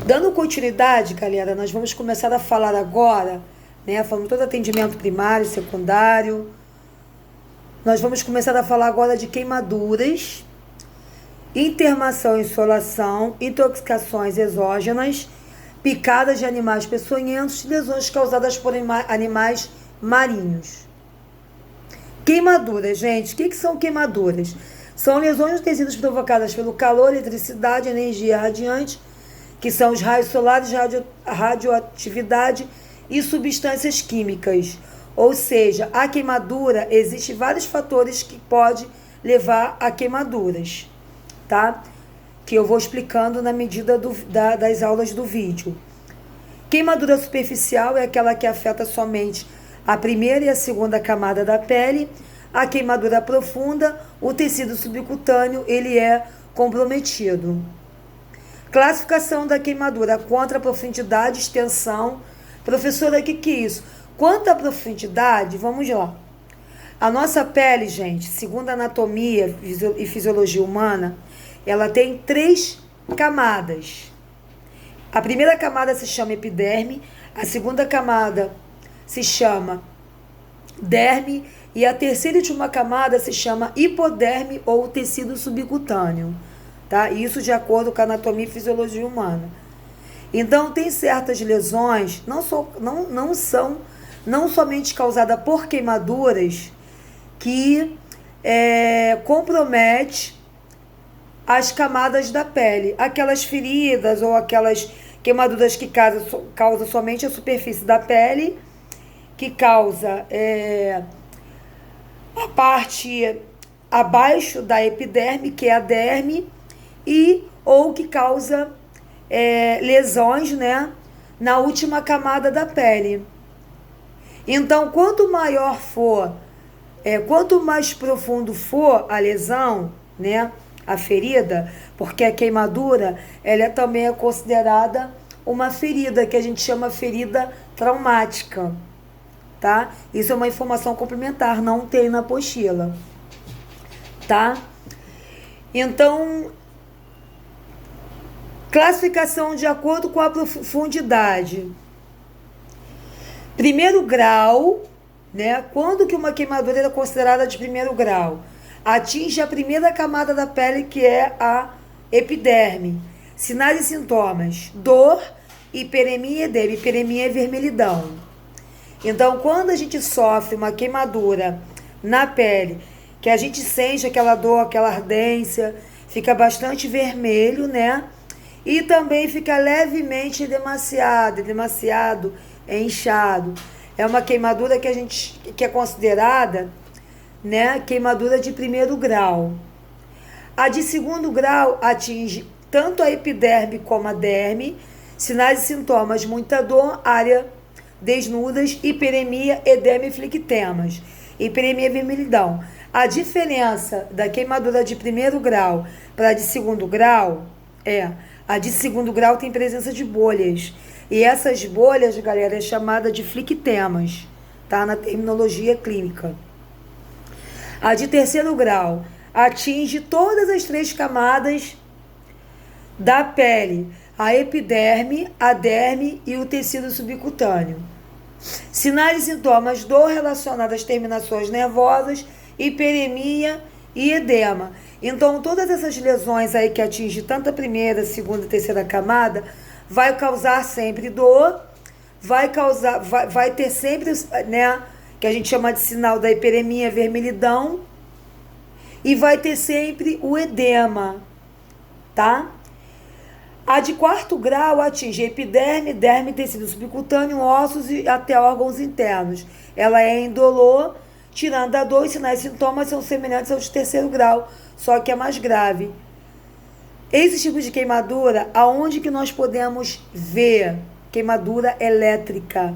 Dando continuidade, galera, nós vamos começar a falar agora, né? Falando todo atendimento primário, secundário. Nós vamos começar a falar agora de queimaduras, internação e insolação, intoxicações exógenas, picadas de animais peçonhentos, lesões causadas por animais marinhos. Queimaduras, gente. O que são queimaduras? São lesões de tecidos provocadas pelo calor, eletricidade, energia radiante, que são os raios solares, radioatividade e substâncias químicas. Ou seja, a queimadura, existem vários fatores que podem levar a queimaduras, tá? Que eu vou explicando na medida das aulas do vídeo. Queimadura superficial é aquela que afeta somente a primeira e a segunda camada da pele. A queimadura profunda, o tecido subcutâneo, ele é comprometido. Classificação da queimadura: quanto à profundidade, extensão. Professora, o que é isso? Quanto à profundidade, vamos lá. A nossa pele, gente, segundo a anatomia e fisiologia humana, ela tem 3 camadas. A primeira camada se chama epiderme, a segunda camada se chama derme e a terceira e última camada se chama hipoderme ou tecido subcutâneo, tá? Isso de acordo com a anatomia e fisiologia humana. Então, tem certas lesões, não somente causadas por queimaduras, que compromete as camadas da pele. Aquelas feridas ou aquelas queimaduras que causam somente a superfície da pele, que causa a parte abaixo da epiderme, que é a derme, ou que causa lesões, né, na última camada da pele. Então, quanto mais profundo for a lesão, né, a ferida, porque a queimadura, ela também é considerada uma ferida, que a gente chama ferida traumática, tá? Isso é uma informação complementar, não tem na apostila, tá? Então, classificação de acordo com a profundidade. Primeiro grau, né? Quando que uma queimadura é considerada de primeiro grau? Atinge a primeira camada da pele, que é a epiderme. Sinais e sintomas: dor, hiperemia e edema. Hiperemia é vermelhidão. Então, quando a gente sofre uma queimadura na pele, que a gente sente aquela dor, aquela ardência, fica bastante vermelho, né? E também fica levemente demasiado inchado. É uma queimadura que é considerada, né, queimadura de primeiro grau. A de segundo grau atinge tanto a epiderme como a derme. Sinais e sintomas: muita dor, área desnudas, hiperemia, edema e flictemas. Hiperemia é vermelhidão. A diferença da queimadura de primeiro grau para a de segundo grau a de segundo grau tem presença de bolhas. E essas bolhas, galera, é chamada de flictemas, tá? Na terminologia clínica. A de terceiro grau atinge todas as 3 camadas da pele: a epiderme, a derme e o tecido subcutâneo. Sinais e sintomas: dor relacionada às terminações nervosas, hiperemia e edema. Então, todas essas lesões aí que atingem tanto a primeira, segunda e terceira camada, vai causar sempre dor, vai ter sempre, né, que a gente chama de sinal da hiperemia, vermelhidão, e vai ter sempre o edema, tá? A de quarto grau atinge epiderme, derme, tecido subcutâneo, ossos e até órgãos internos. Ela é indolor, tirando a dor, os sinais e sintomas são semelhantes aos de terceiro grau, só que é mais grave. Esses tipos de queimadura, aonde que nós podemos ver? Queimadura elétrica.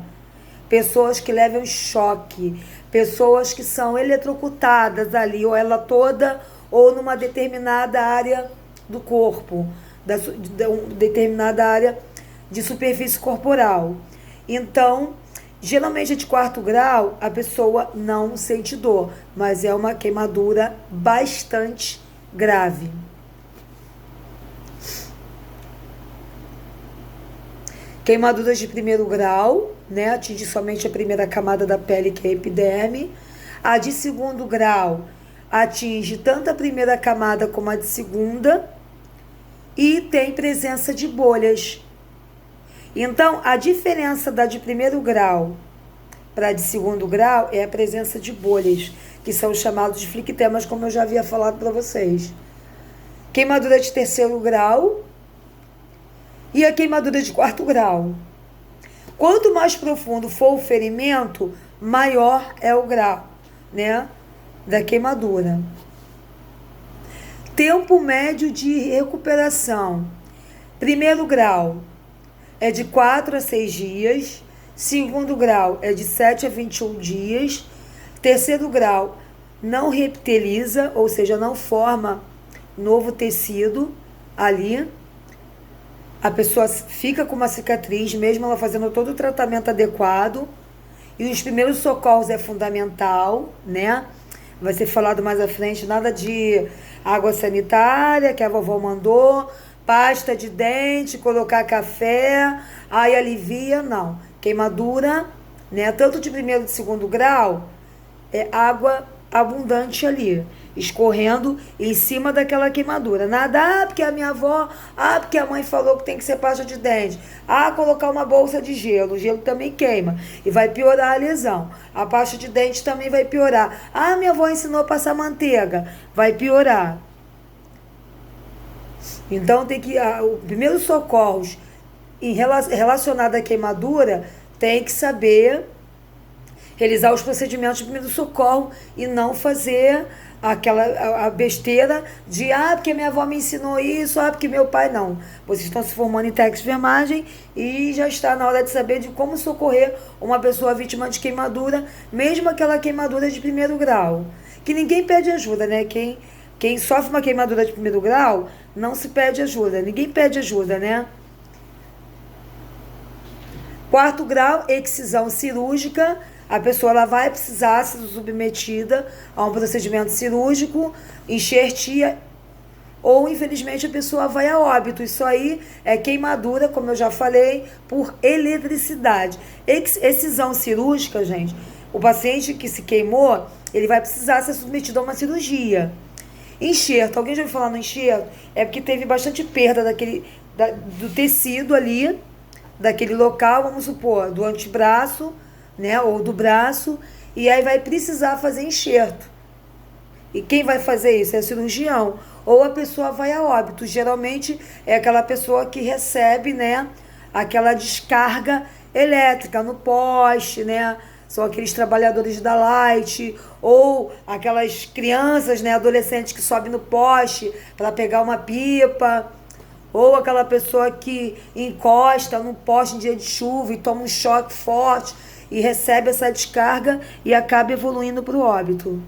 Pessoas que levam choque, pessoas que são eletrocutadas ali, ou ela toda, ou numa determinada área do corpo, determinada área de superfície corporal. Então, geralmente de quarto grau, a pessoa não sente dor, mas é uma queimadura bastante grave. Queimaduras de primeiro grau, né? Atinge somente a primeira camada da pele, que é a epiderme. A de segundo grau atinge tanto a primeira camada como a de segunda. E tem presença de bolhas. Então, a diferença da de primeiro grau para a de segundo grau é a presença de bolhas, que são chamados de flictemas, como eu já havia falado para vocês. Queimadura de terceiro grau e a queimadura de quarto grau. Quanto mais profundo for o ferimento, maior é o grau, né, da queimadura. Tempo médio de recuperação. Primeiro grau é de 4 a 6 dias. Segundo grau é de 7 a 21 dias. Terceiro grau não reptiliza, ou seja, não forma novo tecido ali. A pessoa fica com uma cicatriz, mesmo ela fazendo todo o tratamento adequado. E os primeiros socorros é fundamental, né? Vai ser falado mais à frente, nada de água sanitária, que a vovó mandou, pasta de dente, colocar café, aí alivia, não. Queimadura, né? Tanto de primeiro e de segundo grau, é água abundante ali, escorrendo em cima daquela queimadura. Nada, porque a minha avó, porque a mãe falou que tem que ser pasta de dente. Colocar uma bolsa de gelo. O gelo também queima e vai piorar a lesão. A pasta de dente também vai piorar. Minha avó ensinou a passar manteiga. Vai piorar. Então tem que... o primeiro socorros relacionado à queimadura tem que saber realizar os procedimentos de primeiro socorro e não fazer a besteira de porque minha avó me ensinou isso, porque meu pai não. Vocês estão se formando em técnicos de enfermagem e já está na hora de saber de como socorrer uma pessoa vítima de queimadura, mesmo aquela queimadura de primeiro grau. Que ninguém pede ajuda, né? Quem sofre uma queimadura de primeiro grau, não se pede ajuda. Ninguém pede ajuda, né? Quarto grau, excisão cirúrgica. A pessoa ela vai precisar ser submetida a um procedimento cirúrgico, enxertia, ou infelizmente a pessoa vai a óbito. Isso aí é queimadura, como eu já falei, por eletricidade. Excisão cirúrgica, gente, o paciente que se queimou, ele vai precisar ser submetido a uma cirurgia. Enxerto, alguém já ouviu falar no enxerto? É porque teve bastante perda do tecido ali, daquele local, vamos supor, do antebraço, né, ou do braço, e aí vai precisar fazer enxerto. E quem vai fazer isso? É o cirurgião. Ou a pessoa vai a óbito. Geralmente é aquela pessoa que recebe, né, aquela descarga elétrica no poste, né? São aqueles trabalhadores da Light, ou aquelas crianças, né, adolescentes que sobem no poste para pegar uma pipa, ou aquela pessoa que encosta num poste em dia de chuva e toma um choque forte e recebe essa descarga e acaba evoluindo para o óbito.